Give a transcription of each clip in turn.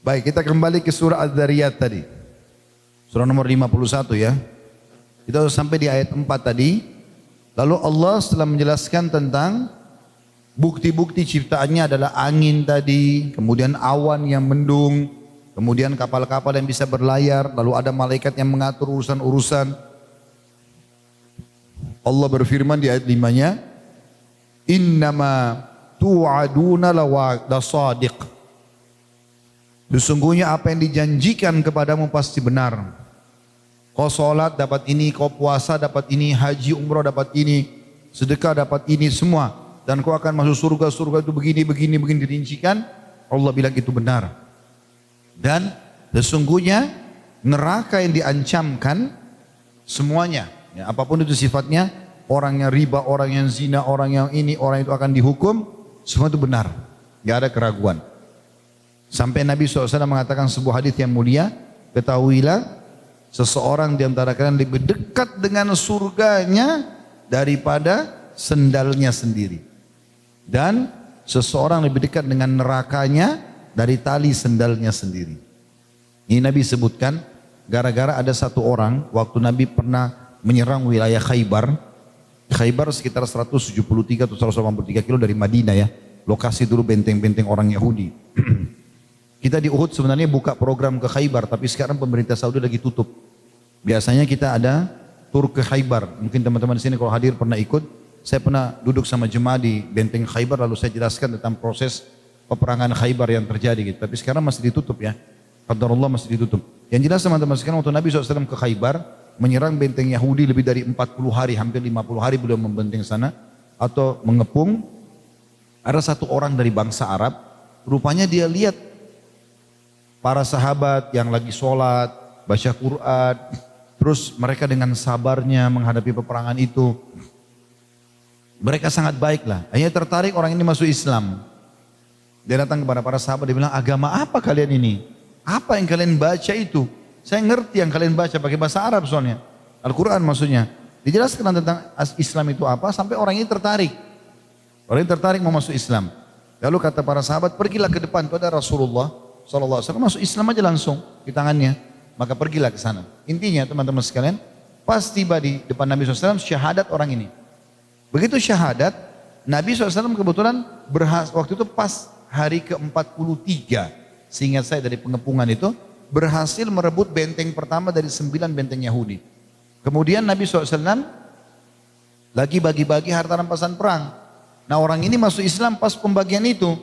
Baik, kita kembali ke surah Az-Zariyat tadi. Surah nomor 51 ya. Kita sudah sampai di ayat 4 tadi. Lalu Allah setelah menjelaskan tentang bukti-bukti ciptaannya adalah angin tadi, kemudian awan yang mendung, kemudian kapal-kapal yang bisa berlayar, lalu ada malaikat yang mengatur urusan-urusan. Allah berfirman di ayat 5-nya, "Innama tu'aduna lasadiq." Sesungguhnya apa yang dijanjikan kepadamu pasti benar. Kau sholat dapat ini, kau puasa dapat ini, haji umrah dapat ini, sedekah dapat ini semua. Dan kau akan masuk surga, surga itu begini dirincikan. Allah bilang itu benar. Dan sesungguhnya neraka yang diancamkan semuanya, ya, apapun itu sifatnya, orang yang riba, orang yang zina, orang yang ini, orang itu akan dihukum, semua itu benar. Gak ada keraguan. Sampai Nabi SAW mengatakan sebuah hadis yang mulia, ketahuilah seseorang di antara kalian lebih dekat dengan surganya daripada sendalnya sendiri. Dan seseorang lebih dekat dengan nerakanya dari tali sendalnya sendiri. Ini Nabi sebutkan gara-gara ada satu orang waktu Nabi pernah menyerang wilayah Khaybar. Khaybar sekitar 173 atau 183 kilo dari Madinah ya. Lokasi dulu benteng-benteng orang Yahudi. Kita di Uhud sebenarnya buka program ke Khaybar, tapi sekarang pemerintah Saudi lagi tutup. Biasanya kita ada tur ke Khaybar. Mungkin teman-teman di sini kalau hadir pernah ikut. Saya pernah duduk sama jemaah di benteng Khaybar, lalu saya jelaskan tentang proses peperangan Khaybar yang terjadi gitu. Tapi sekarang masih ditutup ya. Qadarullah masih ditutup. Yang jelas teman-teman sekarang waktu Nabi SAW ke Khaybar, menyerang benteng Yahudi lebih dari 40 hari, hampir 50 hari beliau membenteng sana atau mengepung. Ada satu orang dari bangsa Arab, rupanya dia lihat para sahabat yang lagi sholat, baca Quran, terus mereka dengan sabarnya menghadapi peperangan itu. Mereka sangat baik lah. Akhirnya tertarik orang ini masuk Islam. Dia datang kepada para sahabat, dia bilang, agama apa kalian ini? Apa yang kalian baca itu? Saya ngerti yang kalian baca pakai bahasa Arab soalnya. Al-Quran maksudnya. Dijelaskan tentang Islam itu apa sampai orang ini tertarik. Orang ini tertarik mau masuk Islam. Lalu kata para sahabat, pergilah ke depan, itu ada Rasulullah SAW masuk Islam aja langsung di tangannya. Maka pergilah ke sana. Intinya teman-teman sekalian, pas tiba di depan Nabi SAW, syahadat orang ini. Begitu syahadat, Nabi SAW kebetulan waktu itu pas hari ke-43, seingat saya dari pengepungan itu, berhasil merebut benteng pertama dari 9 benteng Yahudi. Kemudian Nabi SAW lagi bagi-bagi harta rampasan perang. Nah orang ini masuk Islam pas pembagian itu.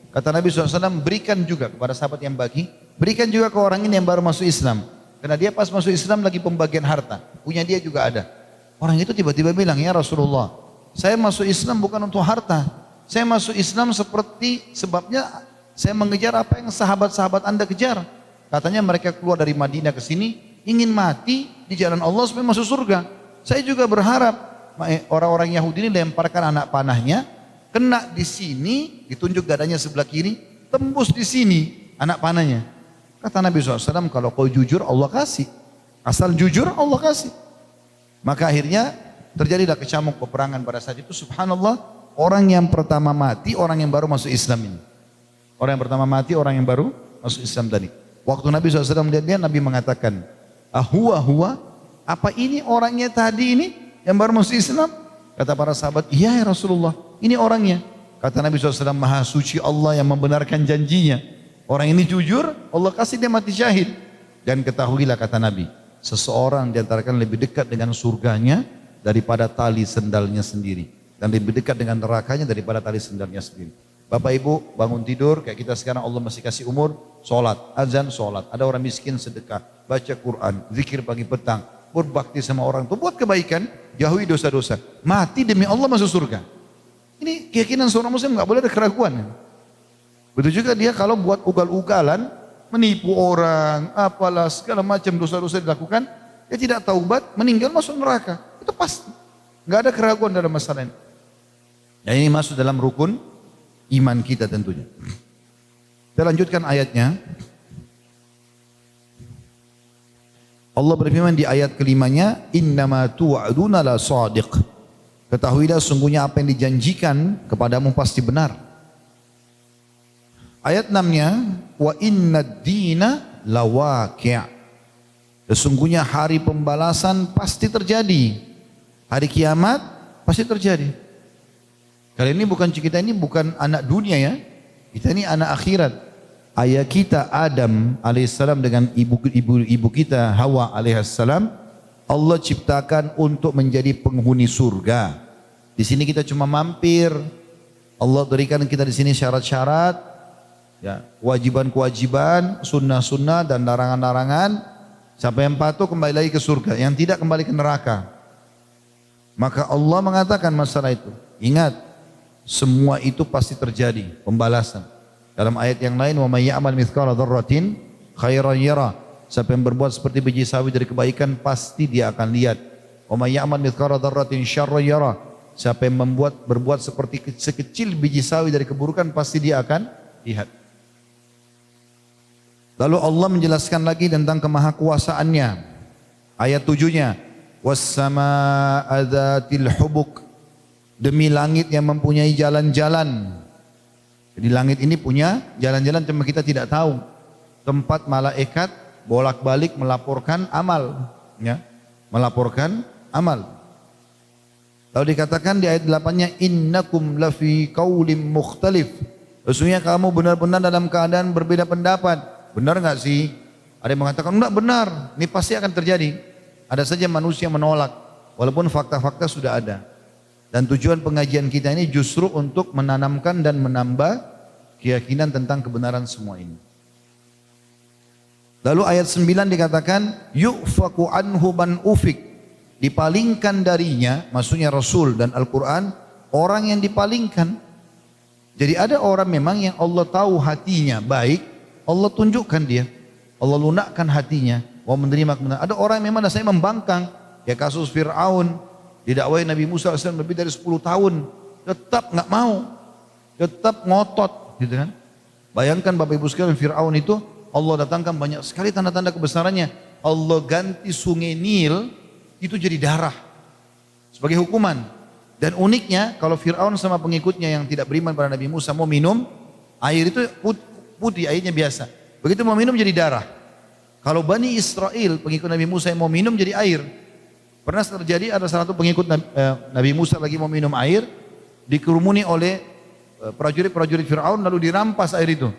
Kata Nabi SAW, berikan juga kepada sahabat yang bagi, berikan juga ke orang ini yang baru masuk Islam. Karena dia pas masuk Islam lagi pembagian harta, punya dia juga ada. Orang itu tiba-tiba bilang, ya Rasulullah, saya masuk Islam bukan untuk harta. Saya masuk Islam sebabnya saya mengejar apa yang sahabat-sahabat Anda kejar. Katanya mereka keluar dari Madinah ke sini, ingin mati di jalan Allah supaya masuk surga. Saya juga berharap orang-orang Yahudi ini lemparkan anak panahnya, kena di sini, ditunjuk dadanya sebelah kiri, tembus di sini anak panahnya. Kata Nabi SAW, kalau kau jujur Allah kasih. Asal jujur Allah kasih. Maka akhirnya terjadilah kecamuk peperangan pada saat itu. Subhanallah, orang yang pertama mati, orang yang baru masuk Islam ini. Orang yang pertama mati, orang yang baru masuk Islam tadi. Waktu Nabi SAW melihat dia, Nabi mengatakan, huwa, apa ini orangnya tadi ini yang baru masuk Islam? Kata para sahabat, iya ya Rasulullah, ini orangnya. Kata Nabi SAW, maha suci Allah yang membenarkan janjinya. Orang ini jujur, Allah kasih dia mati syahid. Dan ketahuilah kata Nabi, seseorang di antara kalian lebih dekat dengan surganya daripada tali sendalnya sendiri. Dan lebih dekat dengan nerakanya daripada tali sendalnya sendiri. Bapak Ibu bangun tidur, kayak kita sekarang Allah masih kasih umur, sholat, azan sholat. Ada orang miskin sedekah, baca Quran, zikir pagi petang, berbakti sama orang itu, buat kebaikan, jauhi dosa-dosa. Mati demi Allah masuk surga. Ini keyakinan seorang muslim nggak boleh ada keraguan. Betul juga dia kalau buat ugal-ugalan, menipu orang, apalah segala macam dosa-dosa dilakukan, dia tidak taubat, meninggal masuk neraka. Itu pasti. Nggak ada keraguan dalam masalah ini. Dan ini masuk dalam rukun iman kita tentunya. Kita lanjutkan ayatnya. Allah berfirman di ayat kelimanya, innama tu'aduna la sadiq. Ketahuilah sungguhnya apa yang dijanjikan kepadamu pasti benar. Ayat 6-nya, wa inna dina lawaqi'. Sesungguhnya hari pembalasan pasti terjadi. Hari kiamat pasti terjadi. Kali ini kita ini bukan anak dunia ya. Kita ini anak akhirat. Ayah kita Adam alaihissalam dengan ibu kita Hawa alaihissalam, Allah ciptakan untuk menjadi penghuni surga. Di sini kita cuma mampir. Allah berikan kita di sini syarat-syarat, ya, kewajiban-kewajiban, sunnah-sunnah dan larangan-larangan. Siapa yang patuh kembali lagi ke surga, yang tidak kembali ke neraka. Maka Allah mengatakan masalah itu. Ingat, semua itu pasti terjadi, pembalasan. Dalam ayat yang lain, wa may ya'mal mithqala dzarratin khairan yara. Siapa yang berbuat seperti biji sawi dari kebaikan pasti dia akan lihat. Wa may ya'mal mithqala dzarratin syarran yara. Siapa yang berbuat seperti sekecil biji sawi dari keburukan pasti dia akan lihat. Lalu Allah menjelaskan lagi tentang kemahakuasaannya. Ayat 7-nya, was-samaa'a dzatil hubuk. Demi langit yang mempunyai jalan-jalan. Jadi langit ini punya jalan-jalan cuma kita tidak tahu. Tempat malaikat bolak-balik melaporkan amal, ya. Melaporkan amal. Lalu dikatakan di ayat 8-nya, innakum lafi qaulin mukhtalif. Sesungguhnya kamu benar-benar dalam keadaan berbeda pendapat. Benar enggak sih? Ada yang mengatakan enggak benar, ini pasti akan terjadi. Ada saja manusia menolak, walaupun fakta-fakta sudah ada. Dan tujuan pengajian kita ini justru untuk menanamkan dan menambah keyakinan tentang kebenaran semua ini. Lalu ayat 9 dikatakan, yu'faku anhu man ufik. Dipalingkan darinya, maksudnya Rasul dan Al-Quran, orang yang dipalingkan. Jadi ada orang memang yang Allah tahu hatinya baik, Allah tunjukkan dia, Allah lunakkan hatinya, mau menerima kebenaran. Ada orang yang memang dasarnya membangkang, ya kasus Fir'aun, didakwai Nabi Musa AS lebih dari 10 tahun, tetap nggak mau, tetap ngotot, gitu kan? Bayangkan Bapak Ibu sekalian, Fir'aun itu Allah datangkan banyak sekali tanda-tanda kebesarannya. Allah ganti sungai Nil itu jadi darah sebagai hukuman. Dan uniknya kalau Fir'aun sama pengikutnya yang tidak beriman pada Nabi Musa mau minum, air itu putih, airnya biasa. Begitu mau minum jadi darah. Kalau Bani Israel pengikut Nabi Musa yang mau minum jadi air. Pernah terjadi ada salah satu pengikut Nabi Musa lagi mau minum air, dikerumuni oleh prajurit-prajurit Fir'aun lalu dirampas air itu.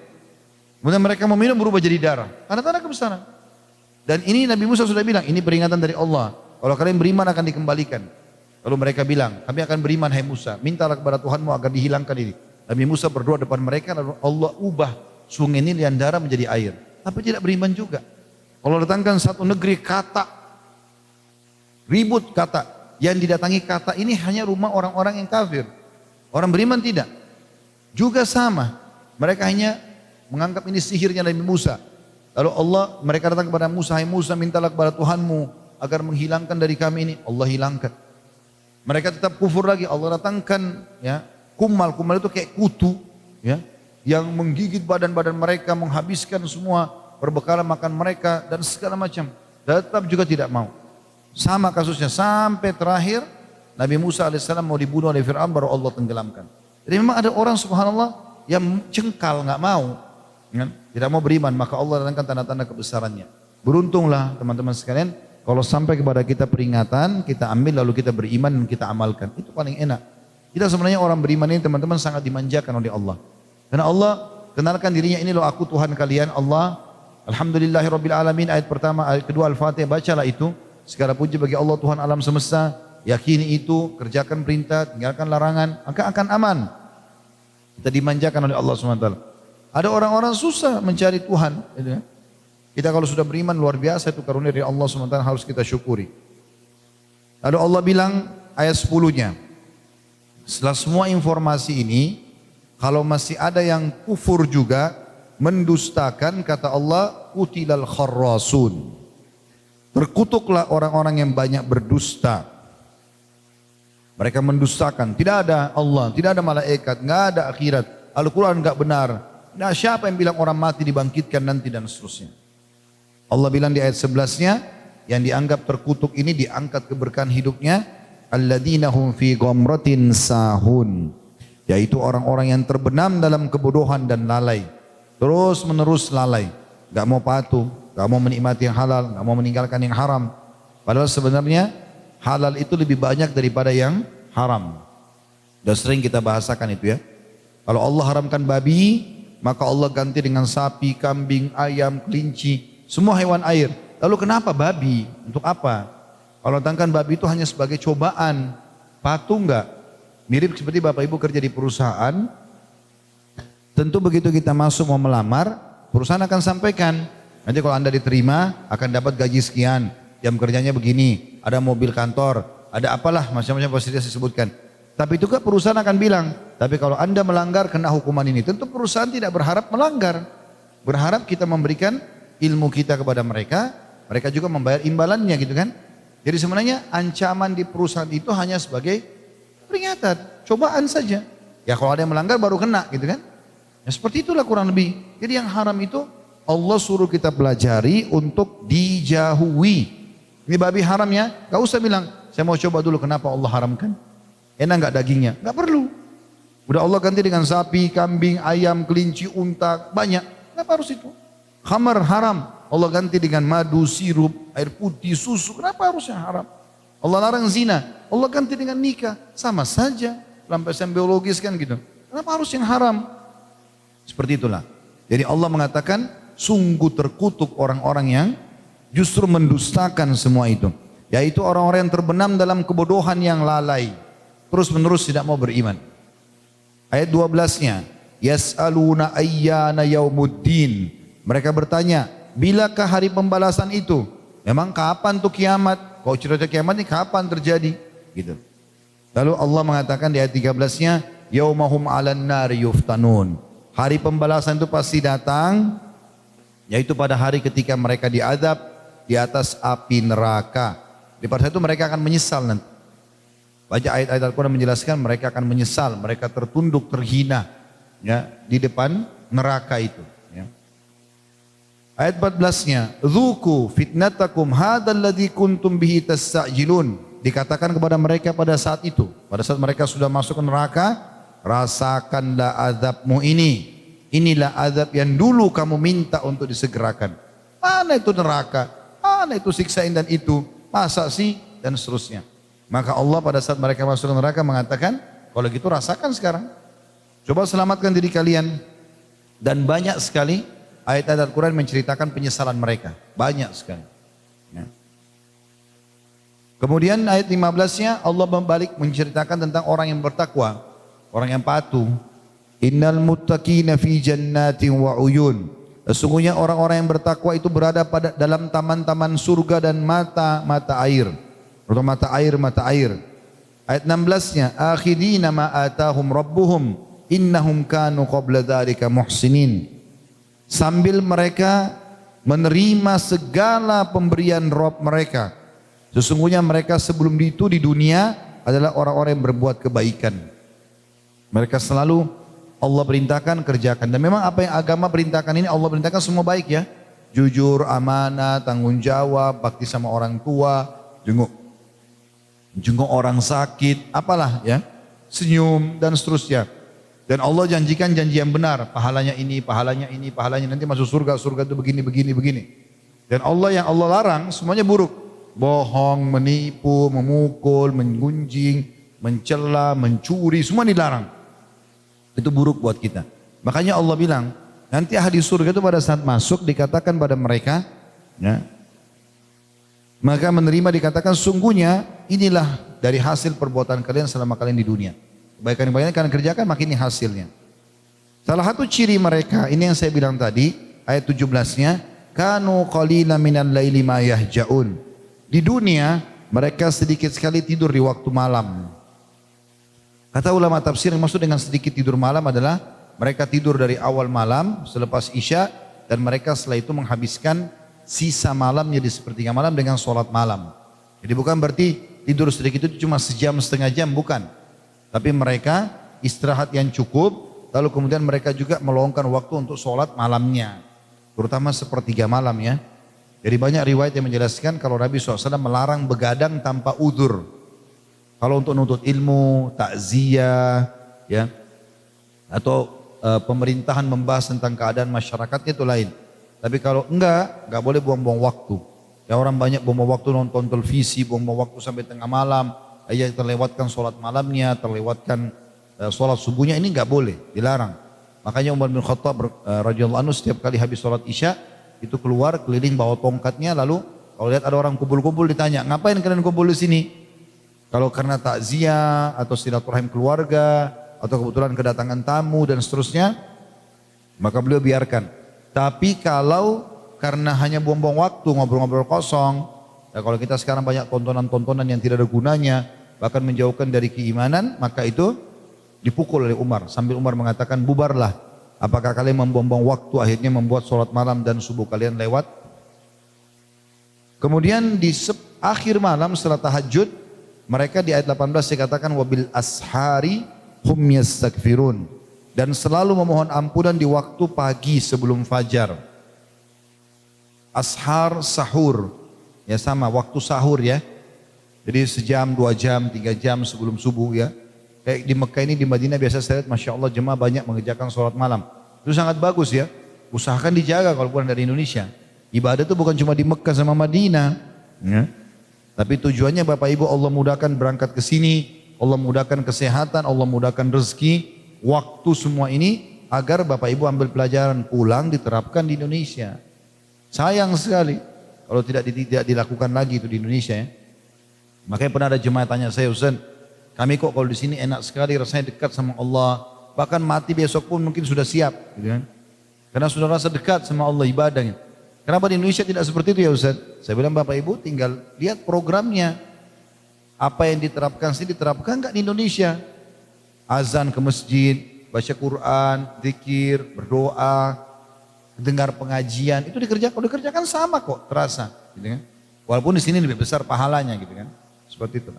Kemudian mereka mau minum berubah jadi darah. Tanda-tanda kebesaran. Dan ini Nabi Musa sudah bilang, ini peringatan dari Allah. Kalau kalian beriman akan dikembalikan. Lalu mereka bilang, kami akan beriman hai Musa, mintalah kepada Tuhanmu agar dihilangkan ini. Nabi Musa berdoa depan mereka, lalu Allah ubah sungai Nil yang darah menjadi air. Tapi tidak beriman juga. Allah datangkan satu negeri kata, ribut kata. Yang didatangi kata ini hanya rumah orang-orang yang kafir. Orang beriman tidak. Juga sama. Mereka hanya menganggap ini sihirnya Nabi Musa. Lalu mereka datang kepada Musa, hai Musa mintalah kepada Tuhanmu agar menghilangkan dari kami ini. Allah hilangkan. Mereka tetap kufur lagi. Allah datangkan ya kumal itu kayak kutu ya, yang menggigit badan-badan mereka, menghabiskan semua perbekalan makan mereka dan segala macam. Tetap juga tidak mau. Sama kasusnya sampai terakhir Nabi Musa alaihissalam mau dibunuh oleh Fir'aun baru Allah tenggelamkan. Jadi memang ada orang subhanallah yang cengkal nggak mau, kan? Tidak mau beriman, maka Allah datangkan tanda-tanda kebesarannya. Beruntunglah teman-teman sekalian kalau sampai kepada kita peringatan, kita ambil lalu kita beriman dan kita amalkan. Itu paling enak. Kita sebenarnya orang beriman ini teman-teman sangat dimanjakan oleh Allah. Karena Allah kenalkan dirinya, ini loh aku Tuhan kalian Allah. Alhamdulillahirabbil alamin, ayat pertama, ayat kedua Al-Fatihah, bacalah itu. Segala puji bagi Allah Tuhan alam semesta. Yakini itu, kerjakan perintah, tinggalkan larangan, maka akan aman. Kita dimanjakan oleh Allah SWT. Ada orang-orang susah mencari Tuhan. Kita kalau sudah beriman luar biasa, itu karunia dari Allah SWT harus kita syukuri. Lalu Allah bilang ayat 10-nya. Setelah semua informasi ini, kalau masih ada yang kufur juga, mendustakan, kata Allah, kutilal kharrasun. Terkutuklah orang-orang yang banyak berdusta. Mereka mendustakan, tidak ada Allah, tidak ada malaikat, nggak ada akhirat, Al-Quran nggak benar. Nah, siapa yang bilang orang mati dibangkitkan nanti dan seterusnya. Allah bilang di ayat 11-nya, yang dianggap terkutuk ini diangkat keberkahan hidupnya, alladzina hum fi ghamratin sahun, yaitu orang-orang yang terbenam dalam kebodohan dan lalai. Terus menerus lalai. Gak mau patuh, gak mau menikmati yang halal, gak mau meninggalkan yang haram. Padahal sebenarnya halal itu lebih banyak daripada yang haram. Sudah sering kita bahasakan itu ya. Kalau Allah haramkan babi, maka Allah ganti dengan sapi, kambing, ayam, kelinci, semua hewan air. Lalu kenapa babi? Untuk apa? Allah datangkan babi itu hanya sebagai cobaan. Patuh enggak? Mirip seperti Bapak Ibu kerja di perusahaan. Tentu begitu kita masuk mau melamar, perusahaan akan sampaikan. Nanti kalau Anda diterima akan dapat gaji sekian. Jam kerjanya begini, ada mobil kantor, ada apalah macam-macam fasilitas disebutkan. Tapi itu kan perusahaan akan bilang, tapi kalau Anda melanggar kena hukuman ini. Tentu perusahaan tidak berharap melanggar. Berharap kita memberikan ilmu kita kepada mereka, mereka juga membayar imbalannya gitu kan. Jadi sebenarnya ancaman di perusahaan itu hanya sebagai peringatan, cobaan saja. Ya kalau ada yang melanggar baru kena gitu kan. Ya seperti itulah kurang lebih. Jadi yang haram itu Allah suruh kita pelajari untuk dijauhi. Ini babi haram ya, gak usah bilang, saya mau coba dulu kenapa Allah haramkan. Enak nggak dagingnya? Nggak perlu. Udah Allah ganti dengan sapi, kambing, ayam, kelinci, unta, banyak. Kenapa harus itu? Khamar haram. Allah ganti dengan madu, sirup, air putih, susu. Kenapa harusnya haram? Allah larang zina. Allah ganti dengan nikah. Sama saja. Lampisan biologis kan gitu. Kenapa harus yang haram? Seperti itulah. Jadi Allah mengatakan sungguh terkutuk orang-orang yang justru mendustakan semua itu. Yaitu orang-orang yang terbenam dalam kebodohan yang lalai. Terus menerus tidak mau beriman. Ayat 12-nya, yas'aluna ayyana yaumuddin. Mereka bertanya, bilakah hari pembalasan itu? Memang kapan tuh kiamat? Kalau cerita kiamat ini kapan terjadi? Gitu. Lalu Allah mengatakan di ayat 13-nya, yaumahum 'alan nari yuftanun. Hari pembalasan itu pasti datang, yaitu pada hari ketika mereka diazab di atas api neraka. Di pada saat itu mereka akan menyesal nanti. Baca ayat-ayat Al-Quran menjelaskan mereka akan menyesal, mereka tertunduk, terhina ya, di depan neraka itu. Ya. Ayat 14-nya, Dzuku fitnatakum hadzal ladzi kuntum bihi tasta'jilun. Dikatakan kepada mereka pada saat itu, pada saat mereka sudah masuk ke neraka, rasakanlah azabmu ini. Inilah azab yang dulu kamu minta untuk disegerakan. Mana itu neraka? Mana itu siksain dan itu? Masa sih? Dan seterusnya. Maka Allah pada saat mereka masuk ke neraka mengatakan, kalau gitu rasakan sekarang. Coba selamatkan diri kalian. Dan banyak sekali ayat-ayat Al-Quran menceritakan penyesalan mereka. Banyak sekali. Ya. Kemudian ayat 15-nya Allah membalik menceritakan tentang orang yang bertakwa. Orang yang patuh. Innal muttaqina fi jannatin wa uyun. Sesungguhnya orang-orang yang bertakwa itu berada pada dalam taman-taman surga dan mata-mata air. Terutama mata air. Ayat 16-nya, akhidina ma atahum rabbuhum innahum kanu qabla dzalika muhsinin. Sambil mereka menerima segala pemberian Rabb mereka. Sesungguhnya mereka sebelum itu di dunia adalah orang-orang yang berbuat kebaikan. Mereka selalu Allah perintahkan kerjakan. Dan memang apa yang agama perintahkan ini Allah perintahkan semua baik ya. Jujur, amanah, tanggung jawab, bakti sama orang tua, jenguk orang sakit, apalah ya, senyum dan seterusnya. Dan Allah janjikan janji yang benar, pahalanya ini, pahalanya ini, pahalanya nanti masuk surga, surga itu begini, begini, begini. Dan Allah yang Allah larang semuanya buruk, bohong, menipu, memukul, menggunjing, mencela, mencuri, semua dilarang. Itu buruk buat kita. Makanya Allah bilang, nanti ahli surga itu pada saat masuk dikatakan pada mereka, ya, maka menerima dikatakan sungguhnya inilah dari hasil perbuatan kalian selama kalian di dunia. Kebaikan-kebaikan kalian kerjakan maka ini hasilnya. Salah satu ciri mereka, ini yang saya bilang tadi, ayat 17-nya, kanu qalila minal laili ma yahjaun. Di dunia mereka sedikit sekali tidur di waktu malam. Kata ulama tafsir yang maksud dengan sedikit tidur malam adalah mereka tidur dari awal malam selepas Isya dan mereka setelah itu menghabiskan sisa malamnya di sepertiga malam dengan sholat malam. Jadi bukan berarti tidur sedikit itu cuma sejam setengah jam, bukan. Tapi mereka istirahat yang cukup, lalu kemudian mereka juga meluangkan waktu untuk sholat malamnya. Terutama sepertiga malam ya. Jadi banyak riwayat yang menjelaskan kalau Nabi SAW melarang begadang tanpa udzur. Kalau untuk nuntut ilmu, takziah, ya, atau pemerintahan membahas tentang keadaan masyarakatnya itu lain. Tapi kalau enggak boleh buang-buang waktu. Ya orang banyak buang-buang waktu nonton televisi, buang-buang waktu sampai tengah malam, ya terlewatkan sholat malamnya, terlewatkan sholat subuhnya, ini enggak boleh, dilarang. Makanya Umar bin Khattab radhiyallahu anhu setiap kali habis sholat isya itu keluar keliling bawa tongkatnya, lalu kalau lihat ada orang kumpul-kumpul ditanya, ngapain kalian kumpul di sini? Kalau karena takziah atau silaturahim keluarga atau kebetulan kedatangan tamu dan seterusnya, maka beliau biarkan. Tapi kalau karena hanya buang-buang waktu, ngobrol-ngobrol kosong, ya kalau kita sekarang banyak tontonan-tontonan yang tidak ada gunanya, bahkan menjauhkan dari keimanan, maka itu dipukul oleh Umar. Sambil Umar mengatakan, bubarlah. Apakah kalian membuang-buang waktu akhirnya membuat sholat malam dan subuh kalian lewat? Kemudian di akhir malam setelah tahajud, mereka di ayat 18 dikatakan wabil ashari hum yastaghfirun, dan selalu memohon ampunan di waktu pagi sebelum fajar. Ashar sahur, ya sama waktu sahur ya. Jadi sejam, 2 jam, 3 jam sebelum subuh ya. Kayak di Mekah ini, di Madinah biasa saya lihat Masya Allah jemaah banyak mengerjakan sholat malam. Itu sangat bagus ya. Usahakan dijaga kalau pulang dari Indonesia. Ibadah itu bukan cuma di Mekah sama Madinah. Ya. Tapi tujuannya Bapak Ibu Allah mudahkan berangkat ke sini. Allah mudahkan kesehatan, Allah mudahkan rezeki. Waktu semua ini agar Bapak Ibu ambil pelajaran pulang diterapkan di Indonesia. Sayang sekali kalau tidak dilakukan lagi itu di Indonesia ya. Makanya pernah ada jemaah tanya saya, Ustaz, kami kok kalau di sini enak sekali rasanya dekat sama Allah, bahkan mati besok pun mungkin sudah siap, gitu kan? Karena sudah rasa dekat sama Allah ibadahnya. Kenapa di Indonesia tidak seperti itu ya Ustaz? Saya bilang Bapak Ibu tinggal lihat programnya. Apa yang diterapkan sini diterapkan enggak di Indonesia? Azan ke masjid, baca Quran, zikir, berdoa, dengar pengajian, itu dikerjakan sama kok, terasa, gitu kan? Walaupun di sini lebih besar pahalanya, gitu kan? Seperti itu.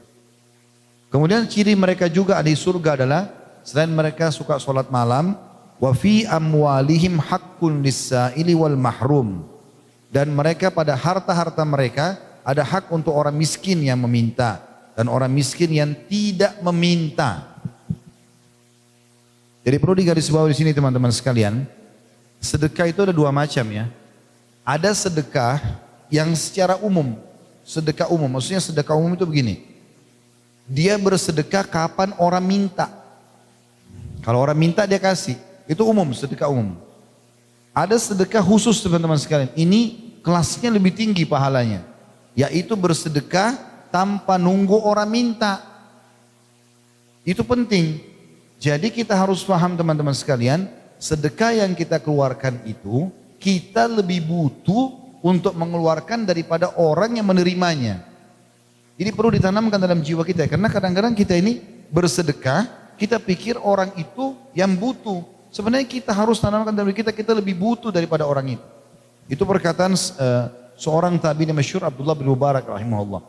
Kemudian ciri mereka juga di surga adalah selain mereka suka sholat malam, wa fi amwalihim haqqun lis-sa'ili wal mahrum, dan mereka pada harta-harta mereka ada hak untuk orang miskin yang meminta dan orang miskin yang tidak meminta. Jadi perlu digarisbawahi di sini teman-teman sekalian. Sedekah itu ada 2 macam ya. Ada sedekah yang secara umum. Sedekah umum, maksudnya sedekah umum itu begini. Dia bersedekah kapan orang minta. Kalau orang minta dia kasih. Itu umum, sedekah umum. Ada sedekah khusus teman-teman sekalian. Ini kelasnya lebih tinggi pahalanya. Yaitu bersedekah tanpa nunggu orang minta. Itu penting. Jadi kita harus paham teman-teman sekalian. Sedekah yang kita keluarkan itu, kita lebih butuh untuk mengeluarkan daripada orang yang menerimanya. Jadi perlu ditanamkan dalam jiwa kita, karena kadang-kadang kita ini bersedekah, kita pikir orang itu yang butuh. Sebenarnya kita harus tanamkan dalam diri kita, kita lebih butuh daripada orang itu. Itu perkataan seorang tabi'in masyhur Abdullah bin Mubarak rahimahullah.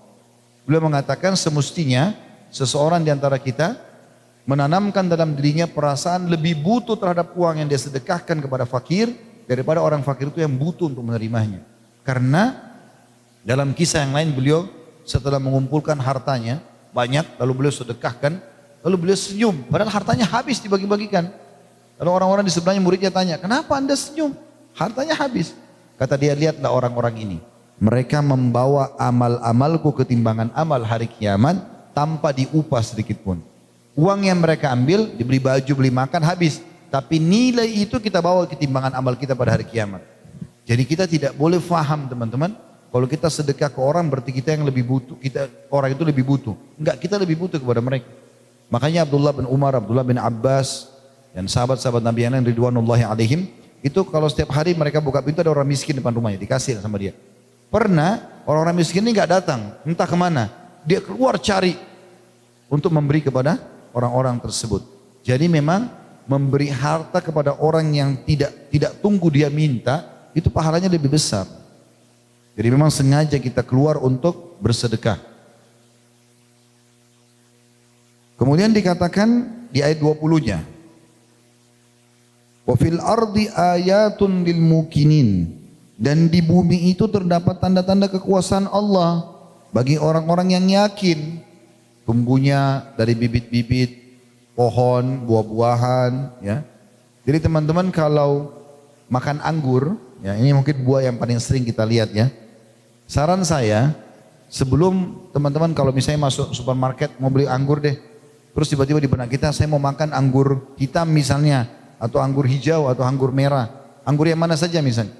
Beliau mengatakan semestinya seseorang di antara kita menanamkan dalam dirinya perasaan lebih butuh terhadap uang yang dia sedekahkan kepada fakir daripada orang fakir itu yang butuh untuk menerimanya. Karena dalam kisah yang lain beliau setelah mengumpulkan hartanya banyak lalu beliau sedekahkan, lalu beliau senyum padahal hartanya habis dibagi-bagikan. Lalu orang-orang di sebelahnya muridnya tanya, kenapa anda senyum? Hartanya habis. Kata dia, lihatlah orang-orang ini. Mereka membawa amal-amalku ke timbangan amal hari kiamat tanpa diupah sedikit pun. Uang yang mereka ambil, dibeli baju, beli makan, habis. Tapi nilai itu kita bawa ke timbangan amal kita pada hari kiamat. Jadi kita tidak boleh faham teman-teman, kalau kita sedekah ke orang berarti kita yang lebih butuh, orang itu lebih butuh. Enggak, kita lebih butuh kepada mereka. Makanya Abdullah bin Umar, Abdullah bin Abbas, dan sahabat-sahabat Nabi yang lain ridwanullahi alaihim, itu kalau setiap hari mereka buka pintu ada orang miskin depan rumahnya, dikasih sama dia. Pernah orang-orang miskin ini enggak datang, entah kemana. Dia keluar cari untuk memberi kepada orang-orang tersebut. Jadi memang memberi harta kepada orang yang tidak tunggu dia minta, itu pahalanya lebih besar. Jadi memang sengaja kita keluar untuk bersedekah. Kemudian dikatakan di ayat 20-nya, wa fil ardi ayatun lil mukinin, dan di bumi itu terdapat tanda-tanda kekuasaan Allah bagi orang-orang yang yakin. Tumbuhnya dari bibit-bibit pohon, buah-buahan, ya. Jadi teman-teman kalau makan anggur, ya ini mungkin buah yang paling sering kita lihat ya. Saran saya, sebelum teman-teman kalau misalnya masuk supermarket mau beli anggur deh, terus tiba-tiba di benak kita saya mau makan anggur hitam misalnya, atau anggur hijau atau anggur merah, anggur yang mana saja misalnya.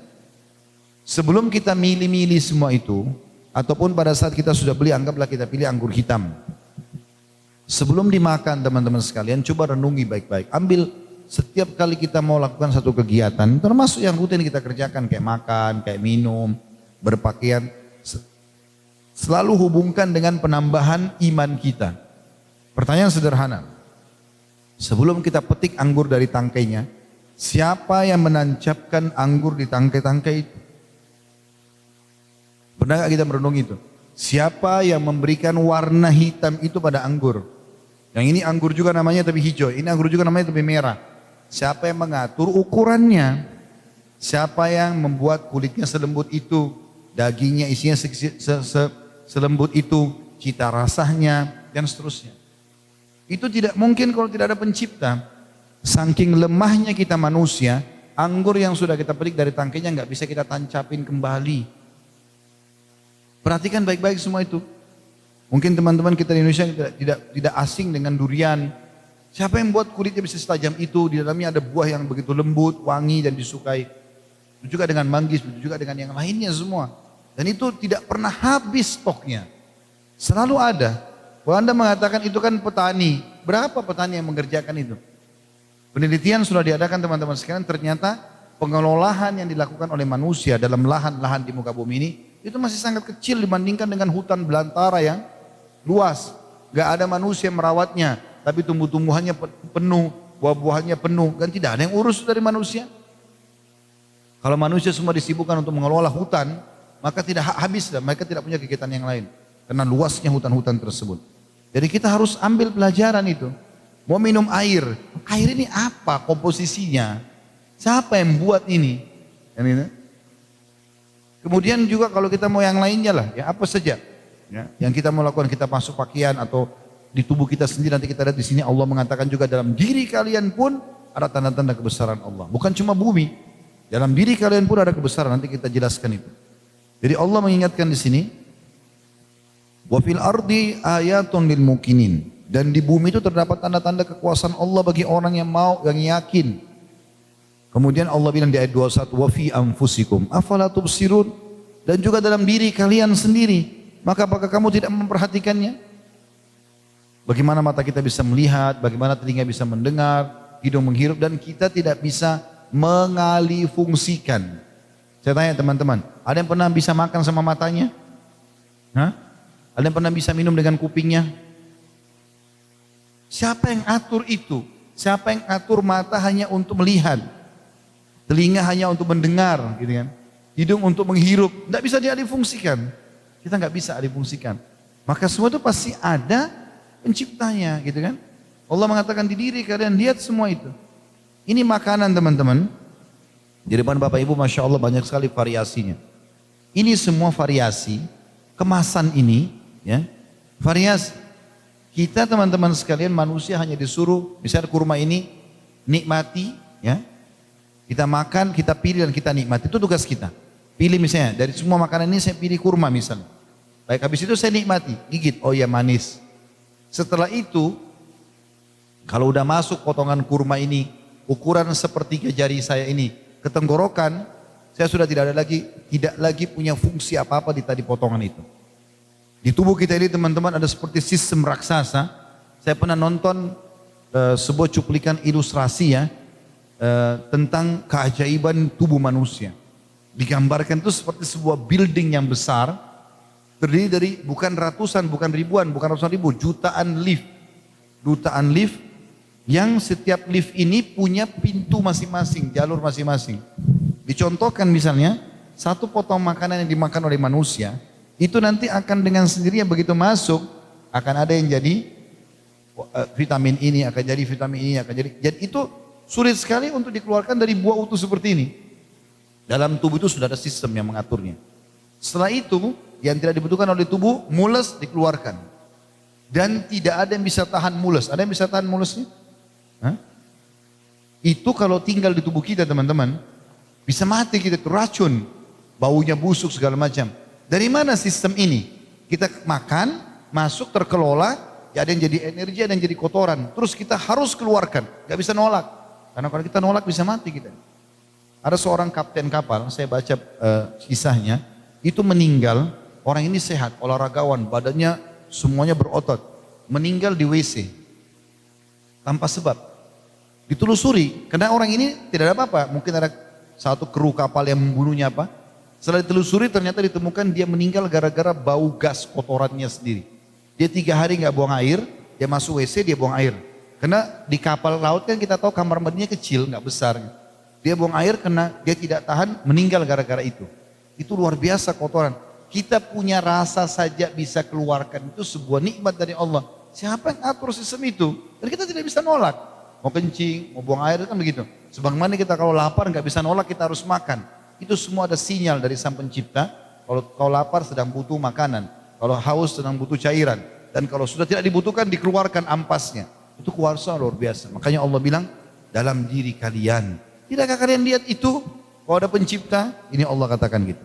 Sebelum kita milih-milih semua itu, ataupun pada saat kita sudah beli, anggaplah kita pilih anggur hitam. Sebelum dimakan teman-teman sekalian, coba renungi baik-baik. Ambil setiap kali kita mau lakukan satu kegiatan, termasuk yang rutin kita kerjakan, kayak makan, kayak minum, berpakaian, selalu hubungkan dengan penambahan iman kita. Pertanyaan sederhana, sebelum kita petik anggur dari tangkainya, siapa yang menancapkan anggur di tangkai-tangkai itu? Pernah gak kita merenungi itu? Siapa yang memberikan warna hitam itu pada anggur? Yang ini anggur juga namanya tapi hijau, ini anggur juga namanya tapi merah. Siapa yang mengatur ukurannya? Siapa yang membuat kulitnya selembut itu, dagingnya isinya selembut itu, cita rasanya, dan seterusnya. Itu tidak mungkin kalau tidak ada pencipta. Saking lemahnya kita manusia, anggur yang sudah kita petik dari tangkainya nggak bisa kita tancapin kembali. Perhatikan baik-baik semua itu. Mungkin teman-teman kita di Indonesia tidak asing dengan durian. Siapa yang buat kulitnya bisa setajam itu? Di dalamnya ada buah yang begitu lembut, wangi dan disukai. Itu juga dengan manggis, itu juga dengan yang lainnya semua. Dan itu tidak pernah habis stoknya. Selalu ada. Kalau Anda mengatakan itu kan petani, berapa petani yang mengerjakan itu? Penelitian sudah diadakan teman-teman sekalian, ternyata pengelolaan yang dilakukan oleh manusia dalam lahan-lahan di muka bumi ini, itu masih sangat kecil dibandingkan dengan hutan belantara yang luas. Gak ada manusia yang merawatnya, tapi tumbuh-tumbuhannya penuh, buah-buahannya penuh, dan tidak ada yang urus dari manusia. Kalau manusia semua disibukkan untuk mengelola hutan, maka tidak habis, mereka tidak punya kegiatan yang lain. Karena luasnya hutan-hutan tersebut. Jadi kita harus ambil pelajaran itu. Mau minum air, air ini apa komposisinya? Siapa yang buat ini? Kemudian juga kalau kita mau yang lainnya lah, ya apa saja ya, yang kita mau lakukan, kita masuk pakaian atau di tubuh kita sendiri, nanti kita lihat di sini Allah mengatakan juga dalam diri kalian pun ada tanda-tanda kebesaran Allah. Bukan cuma bumi, dalam diri kalian pun ada kebesaran, nanti kita jelaskan itu. Jadi Allah mengingatkan di sini, wa fil ardi ayatun lil mukinin, dan di bumi itu terdapat tanda-tanda kekuasaan Allah bagi orang yang mau, yang yakin. Kemudian Allah bilang di ayat 21, wa fi anfusikum afala tubsirun, dan juga dalam diri kalian sendiri, maka apakah kamu tidak memperhatikannya? Bagaimana mata kita bisa melihat, bagaimana telinga bisa mendengar, hidung menghirup, dan kita tidak bisa mengalih fungsikan. Saya tanya teman-teman, ada yang pernah bisa makan sama matanya? Hah? Ada yang pernah bisa minum dengan kupingnya? Siapa yang atur itu? Siapa yang atur mata hanya untuk melihat? Telinga hanya untuk mendengar, gitu kan? Hidung untuk menghirup, tidak bisa dialih fungsikan. Kita nggak bisa alih fungsikan. Maka semua itu pasti ada penciptanya, gitu kan? Allah mengatakan di diri kalian, lihat semua itu. Ini makanan teman-teman. Di depan Bapak Ibu, Masya Allah banyak sekali variasinya. Ini semua variasi, kemasan ini, ya, variasi. Kita teman-teman sekalian manusia hanya disuruh, misalnya kurma ini, nikmati, ya. Kita makan, kita pilih dan kita nikmati, itu tugas kita. Pilih misalnya, dari semua makanan ini saya pilih kurma misalnya. Baik, habis itu saya nikmati, gigit, oh ya manis. Setelah itu, kalau udah masuk potongan kurma ini, ukuran sepertiga jari saya ini, ke tenggorokan, saya sudah tidak lagi punya fungsi apa-apa di tadi potongan itu. Di tubuh kita ini teman-teman ada seperti sistem raksasa. Saya pernah nonton sebuah cuplikan ilustrasi ya, tentang keajaiban tubuh manusia. Digambarkan itu seperti sebuah building yang besar, terdiri dari bukan ratusan, bukan ribuan, bukan ratusan ribu, jutaan lift. Jutaan lift yang setiap lift ini punya pintu masing-masing, jalur masing-masing. Dicontohkan misalnya, satu potong makanan yang dimakan oleh manusia, itu nanti akan dengan sendirinya begitu masuk, akan ada yang jadi vitamin ini, akan jadi vitamin ini, akan jadi itu sulit sekali untuk dikeluarkan dari buah utuh seperti ini. Dalam tubuh itu sudah ada sistem yang mengaturnya. Setelah itu, yang tidak dibutuhkan oleh tubuh, mules dikeluarkan. Dan tidak ada yang bisa tahan mules. Ada yang bisa tahan mulesnya? Hah? Itu kalau tinggal di tubuh kita teman-teman, bisa mati kita, itu racun. Baunya busuk segala macam. Dari mana sistem ini? Kita makan, masuk terkelola, ya ada yang jadi energi, ada yang jadi kotoran. Terus kita harus keluarkan, gak bisa nolak. Karena kalau kita nolak bisa mati kita. Ada seorang kapten kapal, saya baca kisahnya, itu meninggal, orang ini sehat, olahragawan, badannya semuanya berotot. Meninggal di WC, tanpa sebab. Ditelusuri, karena orang ini tidak ada apa-apa. Mungkin ada satu kru kapal yang membunuhnya apa. Setelah ditelusuri ternyata ditemukan dia meninggal gara-gara bau gas kotorannya sendiri. Dia 3 hari nggak buang air, dia masuk WC dia buang air. Karena di kapal laut kan kita tahu kamar mandinya kecil, nggak besar. Dia buang air karena dia tidak tahan, meninggal gara-gara itu. Itu luar biasa kotoran. Kita punya rasa saja bisa keluarkan, itu sebuah nikmat dari Allah. Siapa yang atur sistem itu? Dan kita tidak bisa nolak. Mau kencing, mau buang air kan begitu. Sebagaimana kita kalau lapar nggak bisa nolak, kita harus makan. Itu semua ada sinyal dari Sang Pencipta. Kalau kau lapar sedang butuh makanan. Kalau haus sedang butuh cairan. Dan kalau sudah tidak dibutuhkan dikeluarkan ampasnya. Itu kuasa luar biasa. Makanya Allah bilang dalam diri kalian. Tidakkah kalian lihat itu? Kalau ada Pencipta, ini Allah katakan gitu.